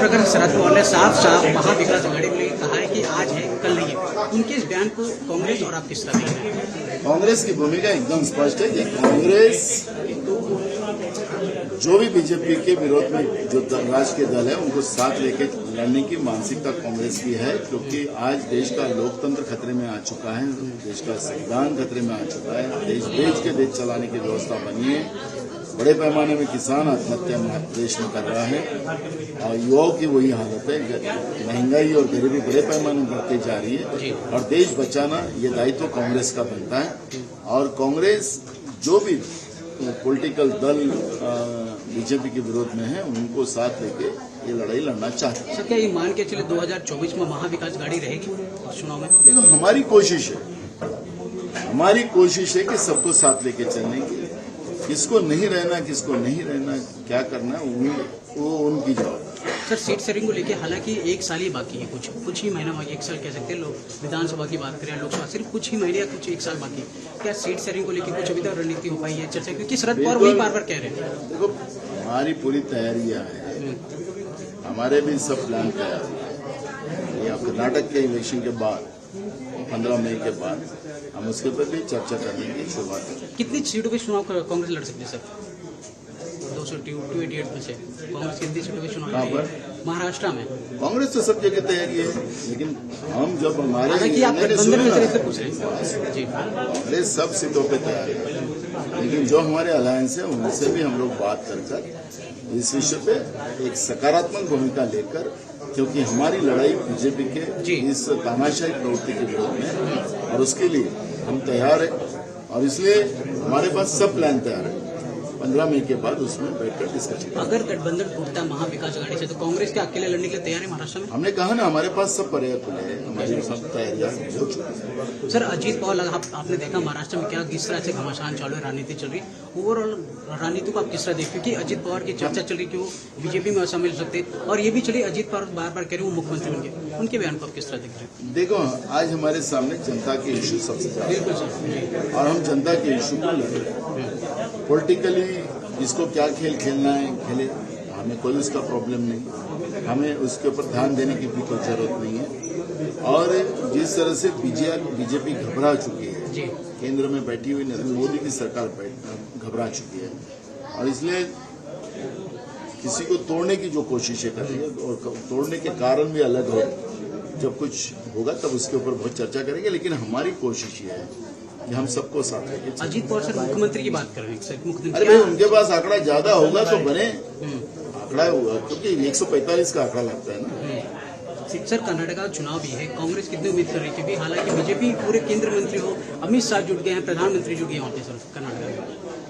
प्रकार से शरद पवार ने साफ महाविकास आघाड़ी के लिए कहा है कि आज है कल नहीं है। उनके इस बयान को कांग्रेस और आप किस तरह देख रहे हैं? कांग्रेस की भूमिका एकदम स्पष्ट है कि कांग्रेस जो भी बीजेपी के विरोध में जो राष्ट्रीय दल है उनको साथ लेके लड़ने की मानसिकता कांग्रेस की है, क्योंकि आज देश का लोकतंत्र खतरे में आ चुका है, देश का संविधान खतरे में आ चुका है, देश बेच के देश चलाने की व्यवस्था बनी है, बड़े पैमाने में किसान आत्महत्या देश में कर रहा है और युवाओं की वही हालत है, महंगाई और गरीबी बड़े पैमाने में बढ़ती जा रही है और देश बचाना ये दायित्व कांग्रेस का बनता है। और कांग्रेस जो भी पॉलिटिकल दल बीजेपी के विरोध में है उनको साथ लेके ये लड़ाई लड़ना चाहते हैं। सर, क्या ये मान के चले 2024 में महाविकास आघाड़ी रहेगी चुनाव में? देखो, हमारी कोशिश है कि सबको साथ लेके चलने की, किसको नहीं रहना क्या करना वो उनकी जवाब। सर, सीट शेयरिंग को लेके हालांकि एक साल ही बाकी है, कुछ ही महीना बाकी, एक साल कह सकते हैं। लोग विधानसभा की बात करें, लोकसभा सिर्फ कुछ ही महीने या कुछ एक साल बाकी, क्या सीट शेयरिंग को लेके कुछ अभी तक रणनीति हो पाई है चर्चा? क्योंकि शरद पवार वही बार बार कह रहे हैं। देखो, हमारी पूरी तैयारियां हैं, हमारे भी सब प्लान तैयार है। कर्नाटक के इलेक्शन के बाद 15 मई के बाद हम उसके ऊपर भी चर्चा करने की शुरुआत करें। कितनी सीटों पे चुनाव कांग्रेस लड़ सकती है सर? 288 में से कांग्रेस कितनी सीटों पे चुनाव? महाराष्ट्र में कांग्रेस तो सब जगह तैयारी है, लेकिन हम जब हमारे कांग्रेस सब सीटों पे तैयार है, लेकिन जो हमारे अलायंस है उनसे भी हम लोग बात कर इस विषय पे एक सकारात्मक भूमिका लेकर, क्योंकि हमारी लड़ाई बीजेपी के इस तानाशाही प्रवृत्ति के विरोध में है और उसके लिए हम तैयार हैं और इसलिए हमारे पास सब प्लान तैयार है। 15 मई के बाद उसमें बैठकर डिस्कशन। अगर गठबंधन टूटता महाविकास आघाड़ी से तो कांग्रेस के अकेले लड़ने के लिए तैयार है महाराष्ट्र में? हमने कहा ना, हमारे पास सब पर्याप्त है, हमारी सब तैयारियां हो चुकी है। सर, अजीत पवार आपने देखा महाराष्ट्र में क्या किस तरह से घमासान चालू है, राजनीति चल रही, ओवरऑल राजनीति को आप किस तरह देखते? क्योंकि अजीत पवार की चर्चा चल रही कि वो बीजेपी में शामिल सकते, और ये भी चली अजीत पवार बार बार कह रहे वो मुख्यमंत्री बन, उनके बयान को आप किस तरह देख रहे हैं? देखो, आज हमारे सामने जनता के इशू सबसे ज्यादा और हम जनता के इशू को लड़ रहे हैं। पॉलिटिकली इसको क्या खेल खेलना है खेले, हमें कोई उसका प्रॉब्लम नहीं, हमें उसके ऊपर ध्यान देने की भी कोई जरूरत नहीं है। और जिस तरह से बीजेपी घबरा चुकी है, केंद्र में बैठी हुई नरेंद्र मोदी की सरकार घबरा चुकी है और इसलिए किसी को तोड़ने की जो कोशिशें कर रही है और तोड़ने के कारण भी अलग हो, जब कुछ होगा तब उसके ऊपर बहुत चर्चा करेंगे, लेकिन हमारी कोशिश ये है कि हम सबको साथ लेके। अजीत पवार सर मुख्यमंत्री की बात कर रहे हैं सर, मुख्यमंत्री। अरे भाई, उनके पास आंकड़ा ज्यादा होगा तो बने, आंकड़ा होगा क्योंकि 145 का आंकड़ा लगता है ना। सर, कर्नाटक का चुनाव भी है, कांग्रेस कितनी उम्मीद कर रही है? क्योंकि हालांकि बीजेपी पूरे केंद्र मंत्री हो, अमित शाह जुट गए हैं, प्रधानमंत्री जुट गए वहाँ पे सर कर्नाटक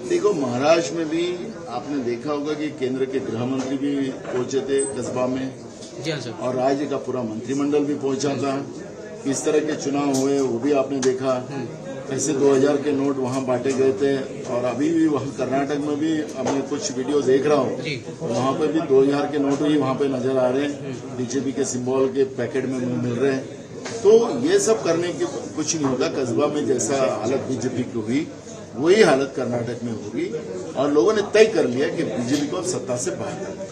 में। देखो, महाराष्ट्र में भी आपने देखा होगा कि केंद्र के गृह मंत्री भी पहुंचे थे कस्बा में। जी हाँ सर। और राज्य का पूरा मंत्रिमंडल भी पहुंचा था। किस तरह के चुनाव हुए वो भी आपने देखा, कैसे 2000 के नोट वहां बांटे गए थे और अभी भी वहां कर्नाटक में भी अब मैं कुछ वीडियो देख रहा हूं, वहां पे भी 2000 के नोट ही वहां पे नजर आ रहे हैं, बीजेपी के सिंबल के पैकेट में मिल रहे हैं। तो ये सब करने की कुछ नहीं होगा। कस्बा में जैसा हालत बीजेपी की हुई वही हालत कर्नाटक में होगी और लोगों ने तय कर लिया कि बीजेपी को अब सत्ता से बाहर करना।